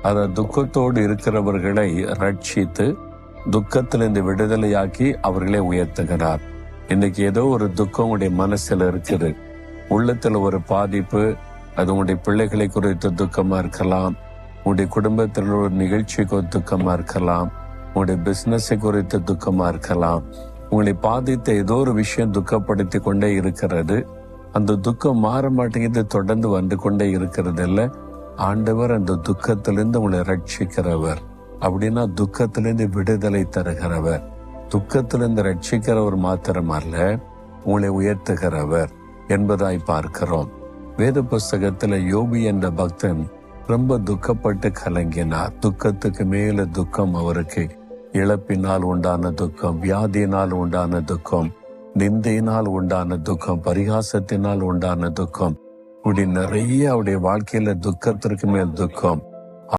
அத துக்கத்தோடு இருக்கிறவர்களை ரட்சித்து துக்கத்திலிருந்து விடுதலையாக்கி அவர்களை உயர்த்துகிறார். இன்னைக்கு ஏதோ ஒரு துக்கம் உடைய மனசுல இருக்குது, உள்ளத்துல ஒரு பாதிப்பு. அது உங்களுடைய பிள்ளைகளை குறித்த துக்கமா இருக்கலாம், உங்களுடைய குடும்பத்தில் ஒரு நிகழ்ச்சிக்கு துக்கமா இருக்கலாம், உங்களுடைய பிசினஸை குறித்த துக்கமா இருக்கலாம். உங்களை பாதித்த ஏதோ ஒரு விஷயம் துக்கப்படுத்தி கொண்டே இருக்கிறது. அந்த துக்கம் மாற மாட்டேங்குது, தொடர்ந்து வந்து கொண்டே இருக்கிறது. இல்ல, ஆண்டவர் அந்த துக்கத்திலிருந்து உங்களை ரட்சிக்கிறவர். அப்படின்னா துக்கத்திலிருந்து விடுதலை தருகிறவர், துக்கத்திலிருந்து ரட்சிக்கிறவர் மாத்திரமல்ல, உங்களை உயர்த்துகிறவர் என்பதாய் பார்க்கிறோம். வேத புஸ்தகத்துல யோபு என்ற பக்தன் ரொம்ப துக்கப்பட்டு கலங்கினார். துக்கத்துக்கு மேல துக்கம் அவருக்கு. இழப்பினால் உண்டான துக்கம், வியாதியினால் உண்டான துக்கம், நிந்தையினால் உண்டான துக்கம், பரிகாசத்தினால் உண்டான துக்கம், இப்படி நிறைய அவருடைய வாழ்க்கையில துக்கத்திற்கு மேல் துக்கம்.